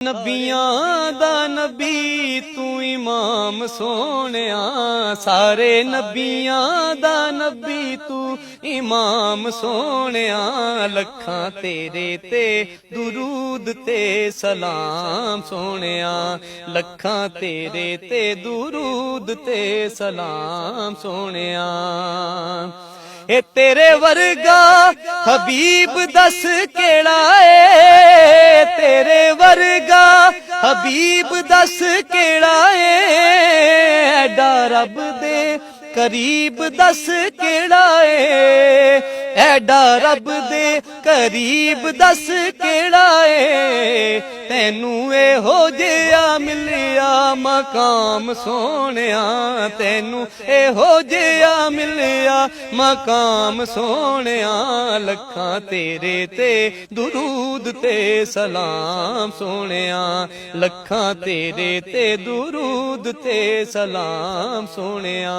नबियां दा नबी तू इमाम सोहणिया, सारे नबियां दा नबी तू इमाम सोहणिया। लखां तेरे ते दुरूद ते सलाम सोहणिया, लखां तेरे ते दुरूद ते सलाम सोहणिया। ए तेरे वर्गा हबीब दस केड़ा ए, तेरे वर्गा हबीब दस केड़ा ए, एडा रब दे करीब दस केड़ा ए, एडा रब दे करीब दस केड़ा ए। तैनू एहो जिहा मिलिया मकाम सोहणिया, तैनू एहो जिहा मिलिया मकाम सोहणिया। लखां तेरे ते दुरूद ते सलाम सोहणिया, लखां तेरे ते दुरूद ते सलाम सोहणिया।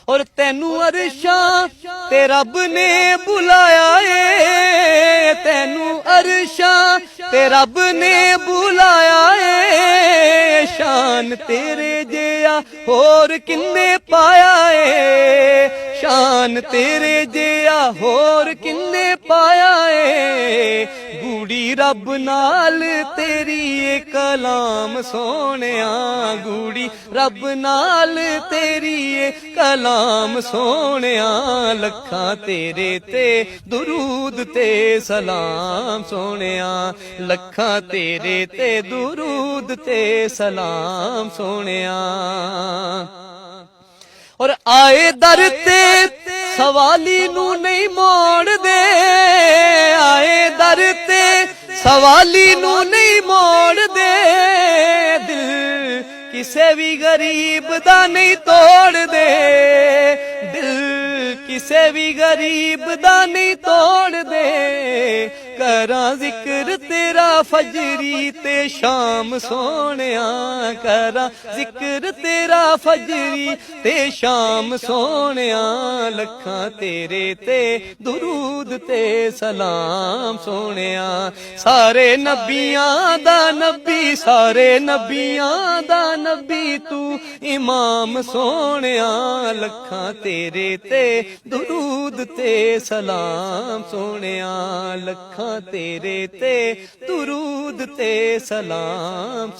और तैनू अरशां ते रब ने बुलाया ए, तैनू अरशां ते रब ने बुलाया ए। शान तेरे जिहा होर किन्ने पाया ए, शान तेरे जिहा होर किन्ने पाया ए। गूड़ी रब नाल तेरी ए कलाम सोहणिया, गूड़ी रब नाल तेरी ए कलाम सोहणिया। लखां तेरे ते दुरूद ते सलाम सोहणिया, लखां तेरे ते दुरूद ते सलाम सोहणिया। और आए दर ते सवाली नू नहीं मोड़ दे, आए दर ते सवाली नू नहीं मोड़ दे। दिल किसे भी गरीब दा नहीं तोड़ दे, दिल किसे भी गरीब दा नहीं तोड़ दे। करां जिक्र तेरा फजरी ते शाम सोहणिया, करां जिक्र तेरा फजरी ते शाम सोहणिया। लखां तेरे ते दुरूद ते सलाम सोहणिया। सारे नबियां दा नबी, सारे नबियां दा नबी तू इमाम सोहणिया। लखां तेरे ते दुरूद ते सलाम सोहणिया, लखां तेरे ते दुरूद ते सलाम।